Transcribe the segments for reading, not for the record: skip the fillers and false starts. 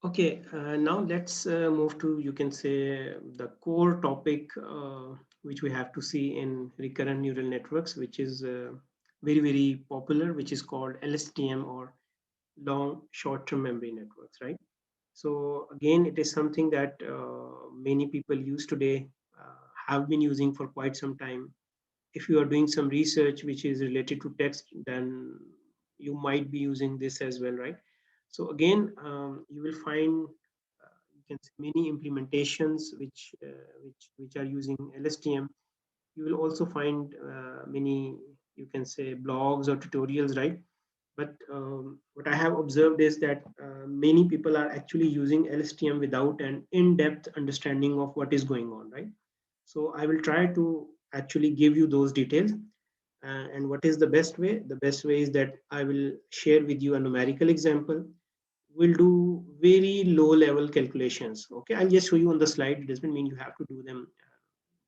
Okay, now let's move to, you can say, the core topic which we have to see in recurrent neural networks, which is very, very popular, which is called LSTM, or long short-term memory networks, right? So again, it is something that many people use today, have been using for quite some time. If you are doing some research which is related to text, then you might be using this as well, right? So again, you will find you can see many implementations which are using LSTM. You will also find many, you can say, blogs or tutorials, right? But what I have observed is that many people are actually using LSTM without an in-depth understanding of what is going on, right? So I will try to actually give you those details. And what is the best way? The best way is that I will share with you a numerical example. We'll do very low level calculations. Okay, I'll just show you on the slide. It doesn't mean you have to do them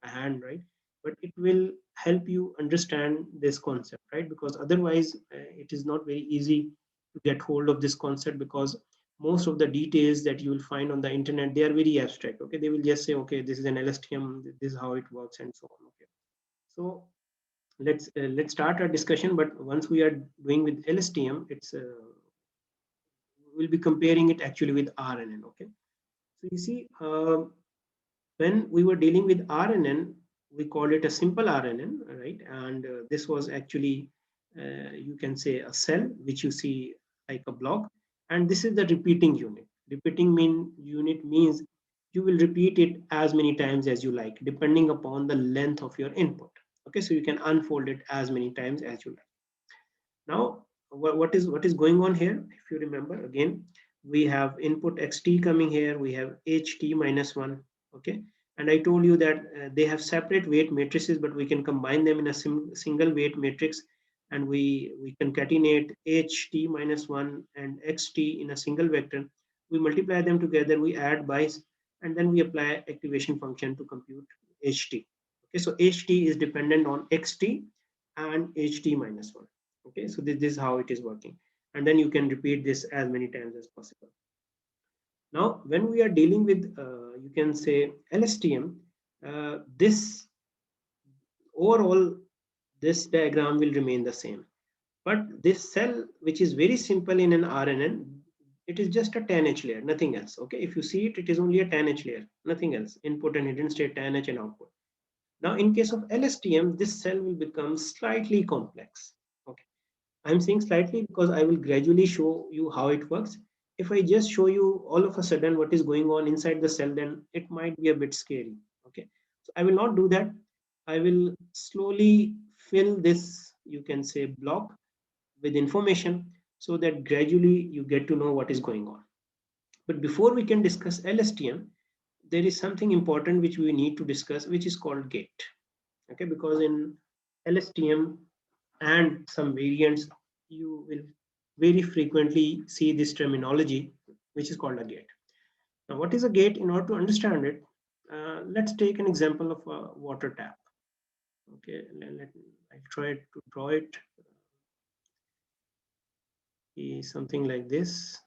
by hand, right? But it will help you understand this concept, right? Because otherwise, it is not very easy to get hold of this concept, because most of the details that you will find on the internet, they are very abstract. Okay, they will just say, okay, this is an LSTM, this is how it works, and so on. Okay, so let's start our discussion. But once we are doing with LSTM, it's we'll be comparing it actually with RNN. Okay, so you see, when we were dealing with RNN, we called it a simple RNN, right? And this was actually, you can say, a cell which you see like a block, and this is the repeating unit. Repeating unit means you will repeat it as many times as you like, depending upon the length of your input. Okay, so you can unfold it as many times as you like. Now, what is going on here? If you remember, again, we have input xt coming here. We have ht minus one. Okay, and I told you that they have separate weight matrices, but we can combine them in a single weight matrix, and we concatenate ht minus one and xt in a single vector. We multiply them together. We add bytes, and then we apply activation function to compute ht. Okay, so ht is dependent on xt and ht minus one. Okay, so this is how it is working, and then you can repeat this as many times as possible. Now when we are dealing with you can say LSTM, this overall, this diagram will remain the same, but this cell, which is very simple in an RNN, it is just a 10H layer, nothing else. Okay, if you see it, it is only a 10H layer, nothing else. Input and hidden state, 10H, and output. Now in case of LSTM, this cell will become slightly complex. Okay, I'm saying slightly because I will gradually show you how it works. If I just show you all of a sudden what is going on inside the cell, then it might be a bit scary. Okay, so I will not do that. I will slowly fill this, you can say, block with information, so that gradually you get to know what is going on. But before we can discuss LSTM, there is something important which we need to discuss, which is called gate. Okay, because in LSTM and some variants, you will very frequently see this terminology, which is called a gate. Now, what is a gate? In order to understand it, let's take an example of a water tap. Okay, I try to draw it, something like this.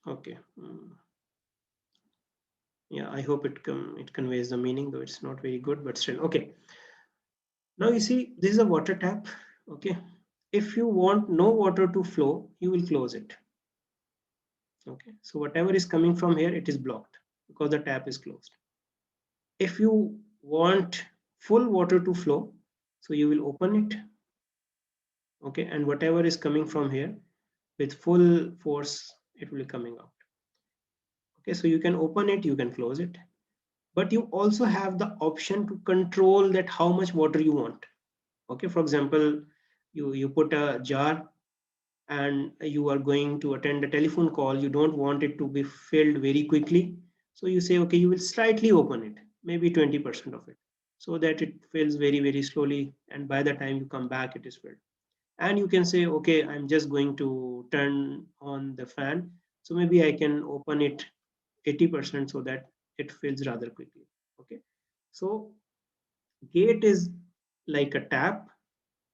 Okay, yeah, I hope it conveys the meaning, though it's not very good, but still okay. Now you see, this is a water tap. Okay, if you want no water to flow, you will close it. Okay, so whatever is coming from here, it is blocked because the tap is closed. If you want full water to flow, so you will open it. Okay, and whatever is coming from here with full force, it will be coming out. Okay, so you can open it, you can close it, but you also have the option to control that how much water you want. Okay, for example, you put a jar and you are going to attend a telephone call. You don't want it to be filled very quickly, so you say, okay, you will slightly open it, maybe 20% of it, so that it fills very, very slowly, and by the time you come back, it is filled. And you can say, okay, I'm just going to turn on the fan, so maybe I can open it 80% so that it fills rather quickly. Okay, so gate is like a tap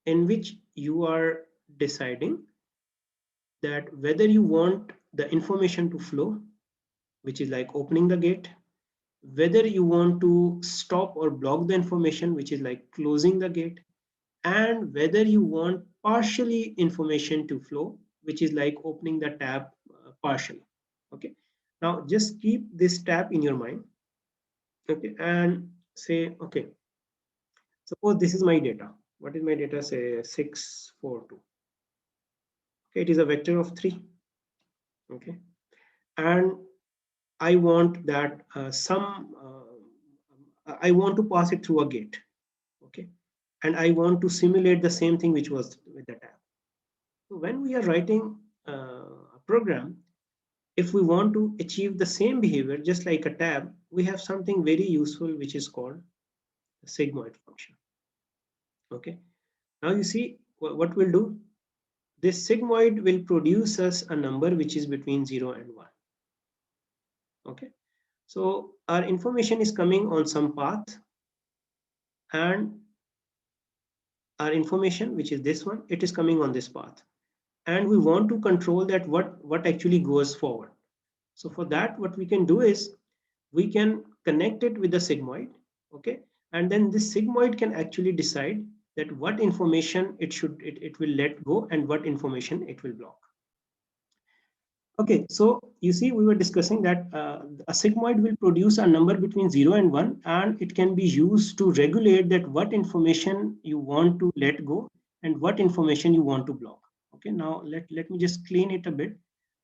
in which you are deciding that whether you want the information to flow, which is like opening the gate, whether you want to stop or block the information, which is like closing the gate, and whether you want partially information to flow, which is like opening the tab partially. Okay, now just keep this tab in your mind. Okay, and say, okay, suppose this is my data. What is my data? Say 642. Okay, it is a vector of 3. Okay, and I want that I want to pass it through a gate. Okay, and I want to simulate the same thing which was with the tab. So when we are writing a program, if we want to achieve the same behavior just like a tab, we have something very useful which is called the sigmoid function. Okay, now you see what we'll do. This sigmoid will produce us a number which is between 0 and 1. Okay, so our information is coming on some path, and our information, which is this one, it is coming on this path, and we want to control that what actually goes forward. So for that, what we can do is we can connect it with the sigmoid. Okay, and then this sigmoid can actually decide that what information it will let go and what information it will block. Okay, so you see, we were discussing that a sigmoid will produce a number between 0 and 1, and it can be used to regulate that what information you want to let go and what information you want to block. Okay, now let me just clean it a bit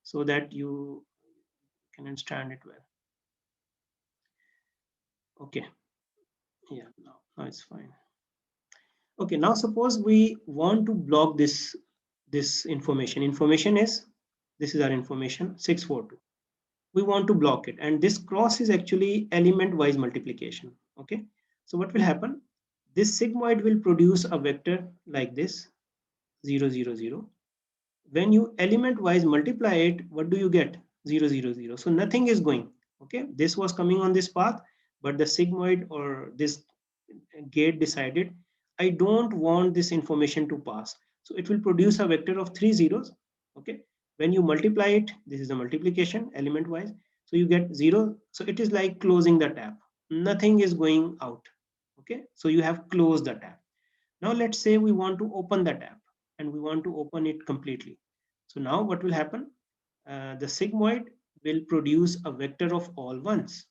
so that you can understand it well. Okay, yeah, now it's fine. Okay, now suppose we want to block this information. Information is, this is our information, 642. We want to block it, and this cross is actually element wise multiplication. Okay, so what will happen, this sigmoid will produce a vector like this, 0 0 0. When you element wise multiply it, what do you get? 0 0 0. So nothing is going. Okay, this was coming on this path, but the sigmoid or this gate decided I don't want this information to pass, so it will produce a vector of 3 zeros. Okay, when you multiply it, this is the multiplication element wise, so you get 0. So it is like closing the tab, nothing is going out. Okay, so you have closed the tab. Now let's say we want to open the tab and we want to open it completely. So now what will happen, the sigmoid will produce a vector of all ones,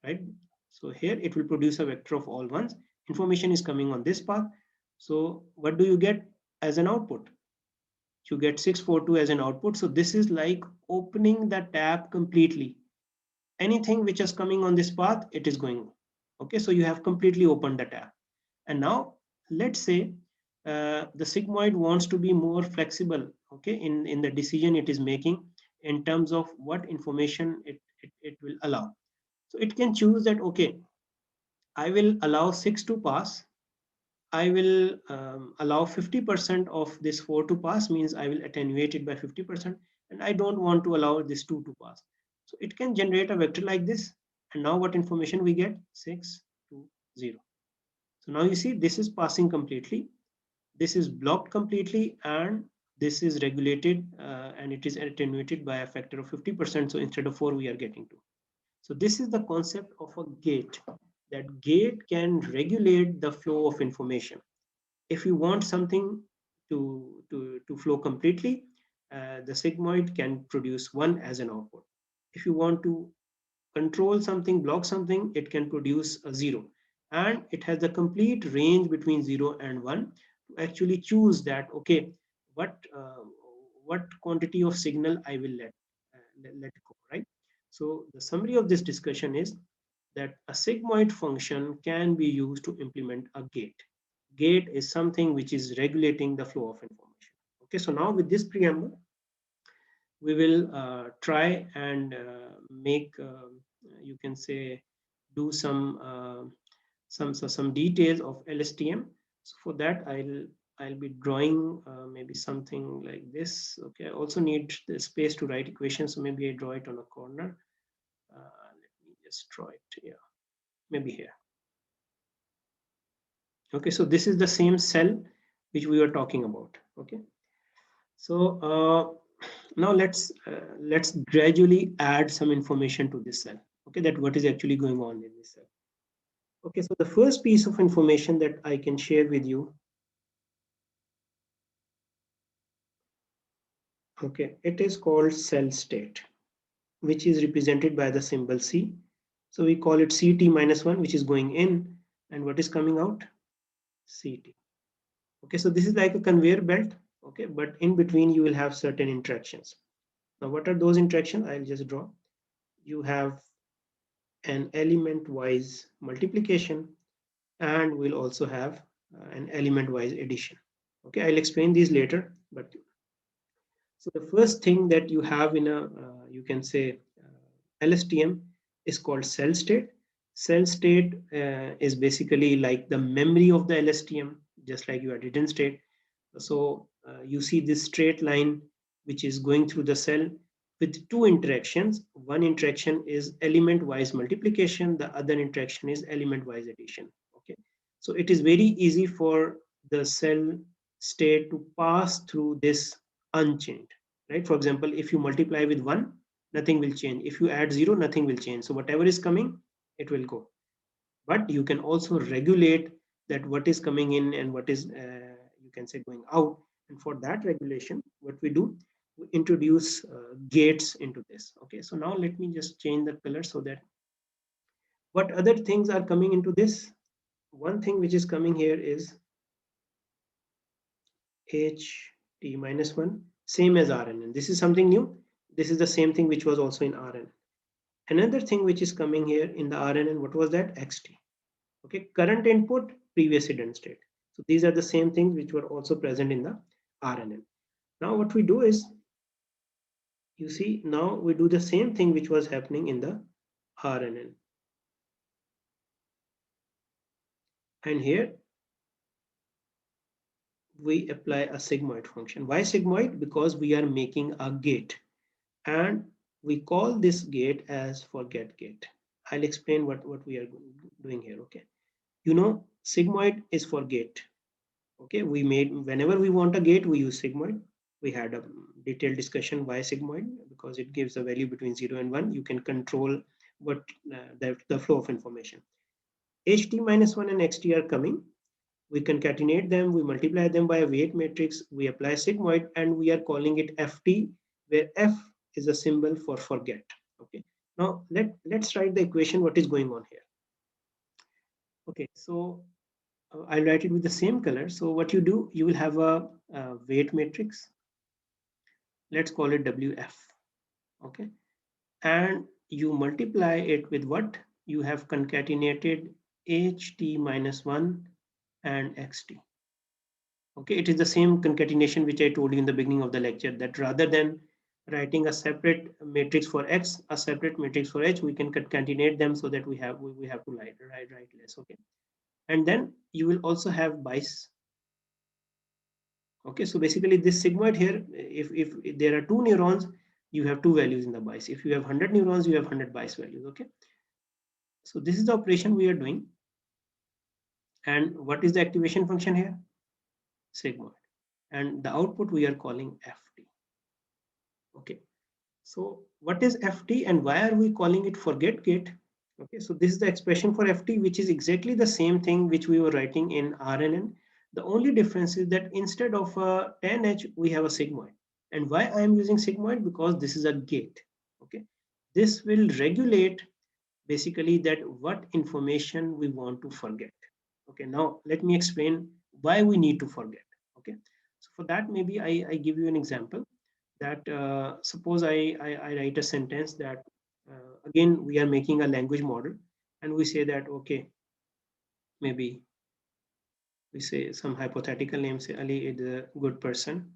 right? So here it will produce a vector of all ones. Information is coming on this path. So what do you get as an output? You get 642 as an output. So this is like opening the tab completely. Anything which is coming on this path, it is going. Okay, so you have completely opened the tab. And now let's say the sigmoid wants to be more flexible, okay, in the decision it is making in terms of what information it will allow. So it can choose that, okay, I will allow 6 to pass. I will allow 50% of this 4 to pass, means I will attenuate it by 50%, and I don't want to allow this 2 to pass. So it can generate a vector like this, and now what information we get? 6 2 0. So now you see this is passing completely, this is blocked completely, and this is regulated and it is attenuated by a factor of 50%. So instead of 4 we are getting 2. So this is the concept of a gate. That gate can regulate the flow of information. If you want something to flow completely, the sigmoid can produce 1 as an output. If you want to control something, block something, it can produce a 0. And it has the complete range between 0 and 1 to actually choose that, okay, what quantity of signal I will let go, right? So the summary of this discussion is that a sigmoid function can be used to implement a gate. Gate is something which is regulating the flow of information. Okay, so now with this preamble, we will try and make, you can say, do some details of LSTM. So for that, I'll be drawing maybe something like this. Okay, I also need the space to write equations, so maybe I draw it on a corner. Let me just draw it here, maybe here. Okay, so this is the same cell which we were talking about. Okay, So now let's gradually add some information to this cell. Okay, that what is actually going on in this cell. Okay, so the first piece of information that I can share with you, okay, it is called cell state, which is represented by the symbol C. So we call it CT minus 1, which is going in, and what is coming out? CT. Okay, so this is like a conveyor belt. Okay, but in between you will have certain interactions. Now, what are those interactions? I'll just draw. You have an element wise multiplication, and we'll also have an element wise addition. Okay, I'll explain these later, but so the first thing that you have in a you can say LSTM is called cell state. Cell state is basically like the memory of the LSTM, just like your hidden state. So you see this straight line which is going through the cell with two interactions. One interaction is element wise multiplication, the other interaction is element wise addition. Okay, so it is very easy for the cell state to pass through this unchanged, right? For example, if you multiply with 1, nothing will change. If you add 0, nothing will change. So whatever is coming, it will go. But you can also regulate that what is coming in and what is you can say going out. And for that regulation, what we do, we introduce gates into this. Okay, so now let me just change the color so that what other things are coming into this. One thing which is coming here is HT minus 1, same as RNN. This is something new. This is the same thing which was also in RNN. Another thing which is coming here in the RNN, what was that? XT. Okay, current input, previous hidden state. So these are the same things which were also present in the RNN. Now what we do is, you see, now we do the same thing which was happening in the RNN. And here we apply a sigmoid function. Why sigmoid? Because we are making a gate. And we call this gate as forget gate. I'll explain what we are doing here. Okay, you know, sigmoid is for gate. Okay, we made, whenever we want a gate, we use sigmoid. We had a detailed discussion why sigmoid, because it gives a value between 0 and 1. You can control what the flow of information. HT minus 1 and XT are coming. We concatenate them, we multiply them by a weight matrix, we apply sigmoid, and we are calling it FT, where F is a symbol for forget. Okay, now let's write the equation what is going on here. Okay, so I'll write it with the same color. So what you do, you will have a weight matrix. Let's call it WF. Okay, and you multiply it with what? You have concatenated HT minus 1 and XT. Okay, it is the same concatenation which I told you in the beginning of the lecture, that rather than writing a separate matrix for X, a separate matrix for H, we can concatenate them so that we have to write less. Okay, and then you will also have bias. Okay, so basically this sigmoid here, if there are 2 neurons, you have 2 values in the bias. If you have 100 neurons, you have 100 bias values. Okay, so this is the operation we are doing. And what is the activation function here? Sigmoid. And the output we are calling FT. Okay, so what is FT and why are we calling it forget gate? Okay, so this is the expression for FT, which is exactly the same thing which we were writing in RNN. The only difference is that instead of a 10H, we have a sigmoid. And why I am using sigmoid? Because this is a gate. Okay, this will regulate basically that what information we want to forget. Okay, now let me explain why we need to forget. Okay, so for that, maybe I give you an example that suppose I write a sentence that again we are making a language model, and we say that okay, maybe we say some hypothetical name, say Ali is a good person.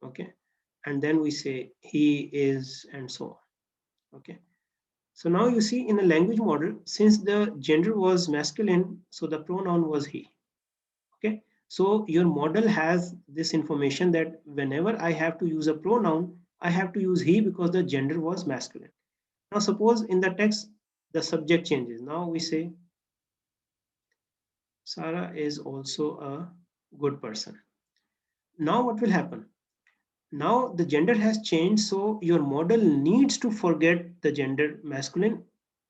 Okay, and then we say he is, and so on. Okay, so now you see in a language model, since the gender was masculine, so the pronoun was he. Okay, so your model has this information that whenever I have to use a pronoun, I have to use he because the gender was masculine. Now suppose in the text the subject changes. Now we say Sarah is also a good person. Now what will happen? Now the gender has changed, so your model needs to forget the gender masculine.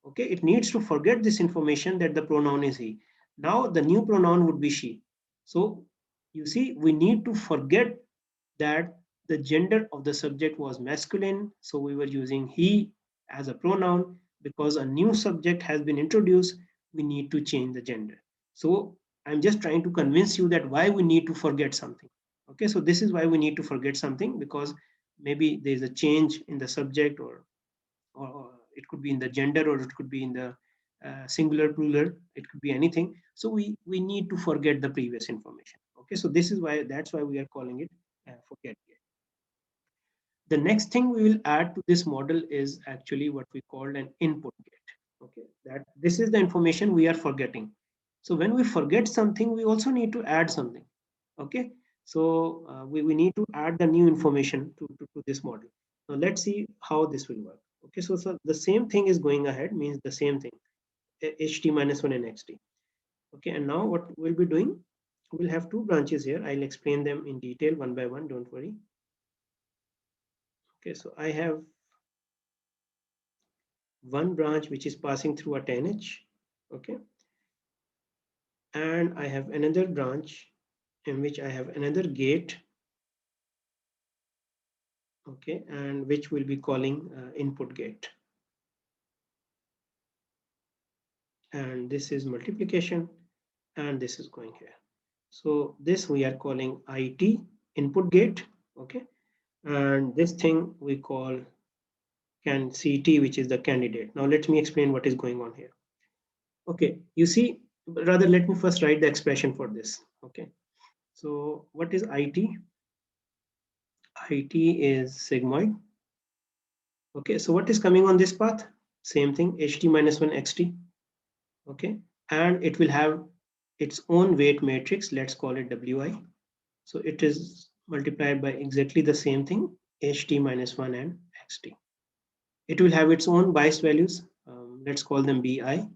Okay, it needs to forget this information that the pronoun is he. Now the new pronoun would be she. So you see, we need to forget that the gender of the subject was masculine, so we were using he as a pronoun. Because a new subject has been introduced, we need to change the gender. So I'm just trying to convince you that why we need to forget something. Okay, so this is why we need to forget something, because maybe there's a change in the subject, or it could be in the gender, or it could be in the singular, plural, it could be anything. So we need to forget the previous information. Okay, so this is why, that's why we are calling it forget. The next thing we will add to this model is actually what we called an input gate. Okay, that this is the information we are forgetting. So when we forget something, we also need to add something. Okay, so we need to add the new information to this model. Now let's see how this will work. Okay, so the same thing is going ahead, means the same thing, ht minus 1 and xt. Okay, and now what we'll be doing, we'll have two branches here. I'll explain them in detail one by one, don't worry. Okay, so I have one branch which is passing through a 10H. Okay, and I have another branch in which I have another gate. Okay, and which will be calling input gate, and this is multiplication, and this is going here. So this we are calling IT, input gate. Okay, and this thing we call CT, which is the candidate. Now let me explain what is going on here. Okay, you see, rather let me first write the expression for this. Okay, so what is IT? IT is sigmoid. Okay, so what is coming on this path? Same thing, ht minus 1 xt. Okay, and it will have its own weight matrix. Let's call it wi. So it is multiplied by exactly the same thing, ht minus 1 and xt. It will have its own bias values. Let's call them bi.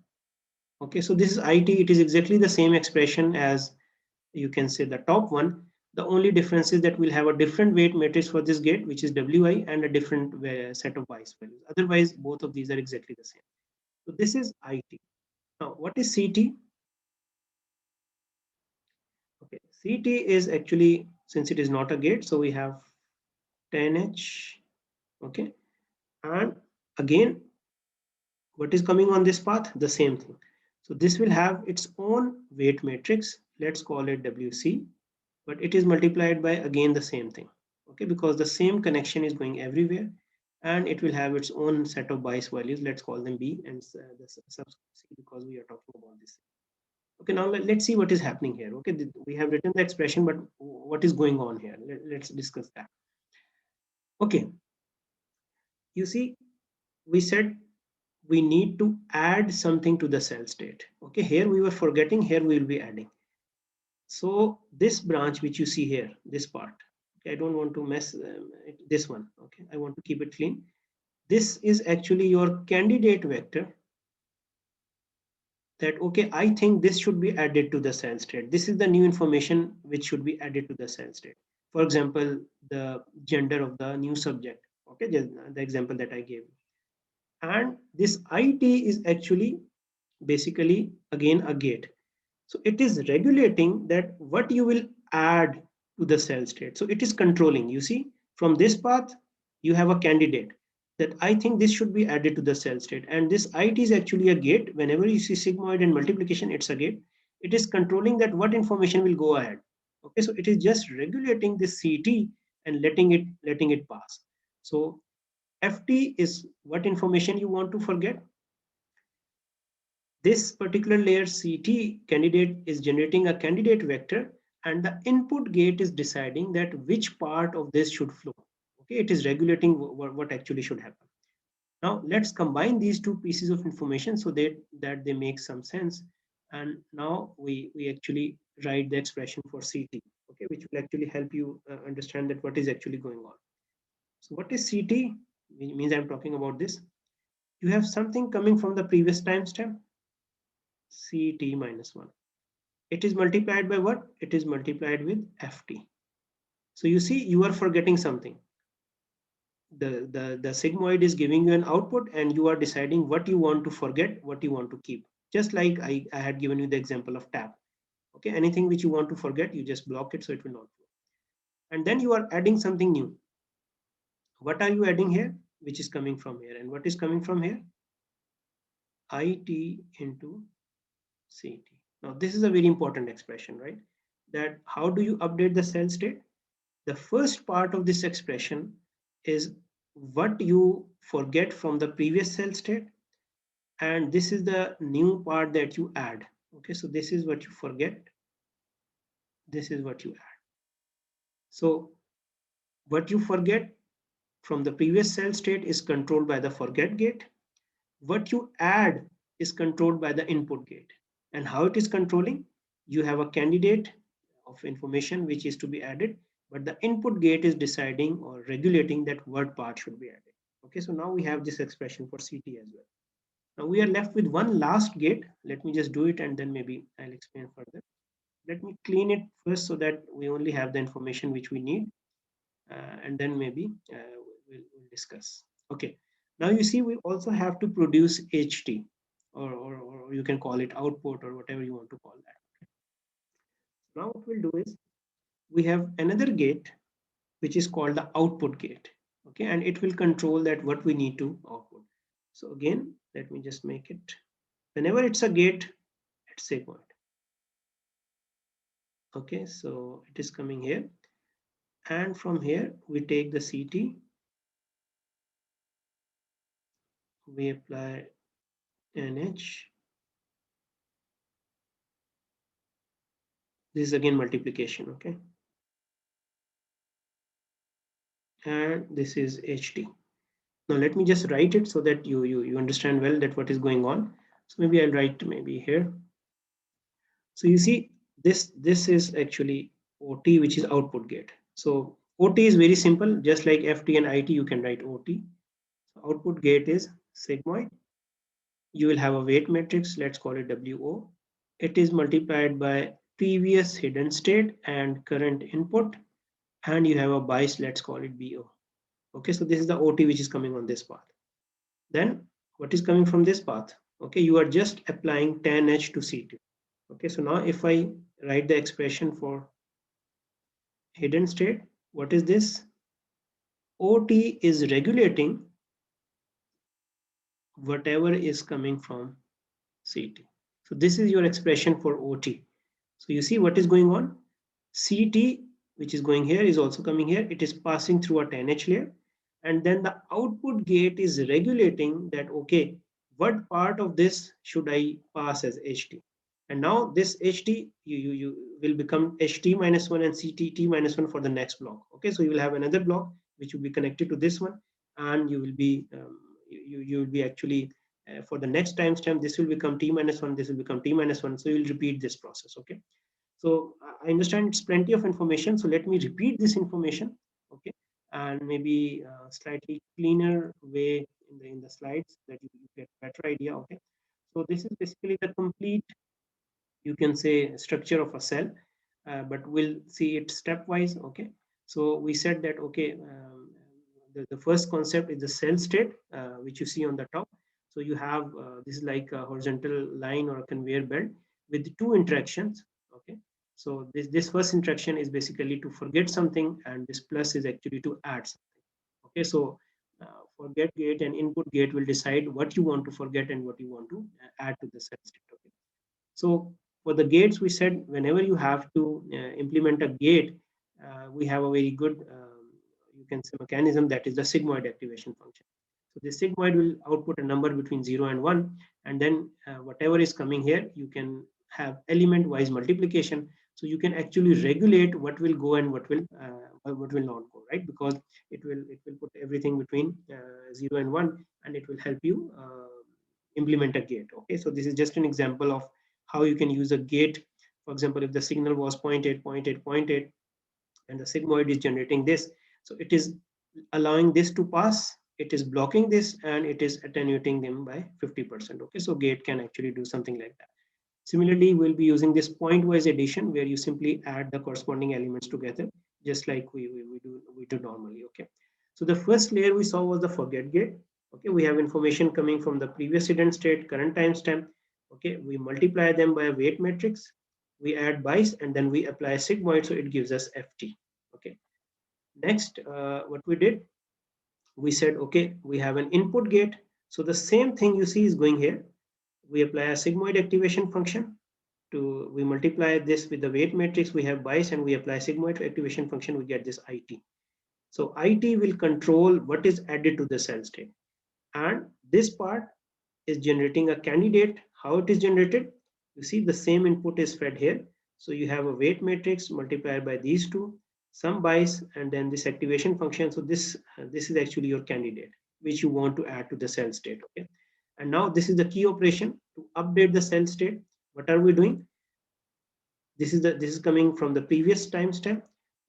Okay, so this is it. It is exactly the same expression as, you can say, the top one. The only difference is that we'll have a different weight matrix for this gate, which is wi, and a different set of bias values. Otherwise, both of these are exactly the same. So this is it. Now, what is ct? Okay, ct is actually, since it is not a gate, so we have 10H. Okay, and again, what is coming on this path? The same thing. So this will have its own weight matrix. Let's call it wc, but it is multiplied by again the same thing. Okay, because the same connection is going everywhere, and it will have its own set of bias values. Let's call them b, and the subscript c, because we are talking about this. Okay, now let's see what is happening here. Okay, we have written the expression, but what is going on here? Let's discuss that. Okay, you see, we said we need to add something to the cell state. Okay, here we were forgetting, here we will be adding. So this branch which you see here, this part, okay, I don't want to mess this one. Okay, I want to keep it clean. This is actually your candidate vector, that okay, I think this should be added to the cell state. This is the new information which should be added to the cell state. For example, the gender of the new subject. Okay, the example that I gave. And this IT is actually basically again a gate. So it is regulating that what you will add to the cell state. So it is controlling. You see, from this path, you have a candidate that I think this should be added to the cell state. And this IT is actually a gate. Whenever you see sigmoid and multiplication, it's a gate. It is controlling that what information will go ahead. Okay, so it is just regulating this CT and letting it pass. So FT is what information you want to forget. This particular layer CT candidate is generating a candidate vector, and the input gate is deciding that which part of this should flow. Okay, it is regulating what actually should happen. Now let's combine these two pieces of information so that they make some sense. And now we actually write the expression for CT, okay, which will actually help you understand that what is actually going on. So what is CT? Means I'm talking about this. You have something coming from the previous timestamp, CT minus 1. It is multiplied by what? It is multiplied with FT. So you see, you are forgetting something. The sigmoid is giving you an output, and you are deciding what you want to forget, what you want to keep. Just like I had given you the example of tab. Okay, anything which you want to forget, you just block it so it will not flow. And then you are adding something new. What are you adding here? Which is coming from here, and what is coming from here? IT into CT. Now this is a very important expression, right? That how do you update the cell state? The first part of this expression is what you forget from the previous cell state, and this is the new part that you add. Okay, so this is what you forget, this is what you add. So what you forget from the previous cell state is controlled by the forget gate. What you add is controlled by the input gate. And how it is controlling? You have a candidate of information which is to be added, but the input gate is deciding or regulating that what part should be added. Okay, so now we have this expression for CT as well. Now we are left with one last gate. Let me just do it and then maybe I'll explain further. Let me clean it first so that we only have the information which we need, and then maybe we'll discuss. Okay, now you see we also have to produce HT, or you can call it output or whatever you want to call that. Now what we'll do is we have another gate which is called the output gate. Okay, and it will control that what we need to output. So again, let me just make it, whenever it's a gate, it's a point. Okay, so it is coming here, and from here we take the CT, we apply NH. This is again multiplication, okay, and this is HT. Now let me just write it so that you understand well that what is going on. So maybe I'll write maybe here. So you see, this is actually OT, which is output gate. So OT is very simple, just like FT and IT, you can write OT. So output gate is sigmoid. You will have a weight matrix, let's call it WO. It is multiplied by previous hidden state and current input, and you have a bias, let's call it BO. Okay, so this is the OT which is coming on this path. Then what is coming from this path? Okay, you are just applying tan H to C2. Okay, so now if I write the expression for hidden state, what is this? OT is regulating whatever is coming from CT. So this is your expression for OT. So you see what is going on? CT, which is going here, is also coming here. It is passing through a 10H layer. And then the output gate is regulating that, okay, what part of this should I pass as HT? And now this HT, you will become HT minus 1 and CTT minus 1 for the next block. Okay, so you will have another block which will be connected to this one, and you will be you will be actually for the next timestamp, this will become T minus 1, this will become T minus 1. So you will repeat this process. Okay, so I understand it's plenty of information. So let me repeat this information. Okay, and maybe slightly cleaner way in the slides that you get a better idea. Okay, so this is basically the complete, you can say, structure of a cell, but we'll see it stepwise. Okay, so we said that, okay, the first concept is the cell state, which you see on the top. So you have this is like a horizontal line or a conveyor belt with two interactions. Okay, so this first interaction is basically to forget something, and this plus is actually to add something. Okay, so forget gate and input gate will decide what you want to forget and what you want to add to the cell state. Okay, so for the gates, we said whenever you have to implement a gate, we have a very good, you can say, mechanism, that is the sigmoid activation function. So the sigmoid will output a number between 0 and 1, and then whatever is coming here, you can have element wise multiplication. So you can actually regulate what will go and what will not go, right? Because it will put everything between 0 and 1, and it will help you implement a gate. Okay, so this is just an example of how you can use a gate. For example, if the signal was 0.8, 0.8, 0.8, and the sigmoid is generating this, so it is allowing this to pass, it is blocking this, and it is attenuating them by 50%. Okay, so gate can actually do something like that. Similarly, we'll be using this point-wise addition where you simply add the corresponding elements together, just like we do normally. Okay. So the first layer we saw was the forget gate. Okay, we have information coming from the previous hidden state, current timestamp. Okay, we multiply them by a weight matrix. We add bias and then we apply sigmoid, so it gives us FT. Okay. Next, what we did, we said, okay, we have an input gate. So the same thing you see is going here. We apply a sigmoid activation function to, we multiply this with the weight matrix, we have bias, and we apply sigmoid activation function, we get this IT. So IT will control what is added to the cell state. And this part is generating a candidate. How it is generated? You see the same input is fed here. So you have a weight matrix multiplied by these two, some bias, and then this activation function. So this is actually your candidate, which you want to add to the cell state. Okay. And now this is the key operation to update the cell state. What are we doing? This is coming from the previous timestamp.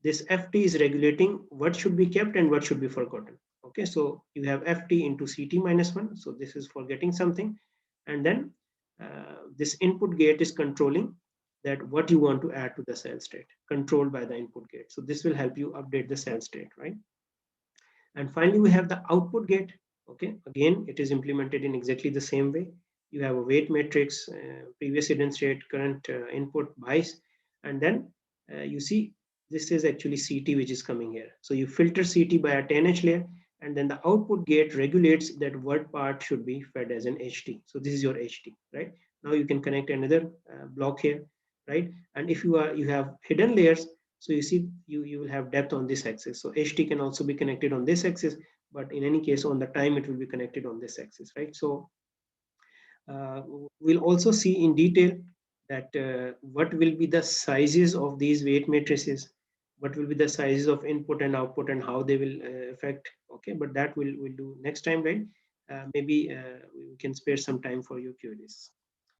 This FT is regulating what should be kept and what should be forgotten. Okay, so you have FT into CT minus 1. So this is forgetting something. And then this input gate is controlling that what you want to add to the cell state, controlled by the input gate. So this will help you update the cell state, right? And finally, we have the output gate. Okay, again, it is implemented in exactly the same way. You have a weight matrix, previous hidden state, current input, bias, and then you see this is actually CT which is coming here. So you filter CT by a 10H layer, and then the output gate regulates that what part should be fed as an HT. So this is your HT, right? Now you can connect another block here, right? And if you have hidden layers, so you see, you will have depth on this axis. So HT can also be connected on this axis, but in any case, on the time, it will be connected on this axis, right? So uh, we'll also see in detail that what will be the sizes of these weight matrices, what will be the sizes of input and output, and how they will affect. Okay, but that we'll do next time, right? Maybe we can spare some time for your queries.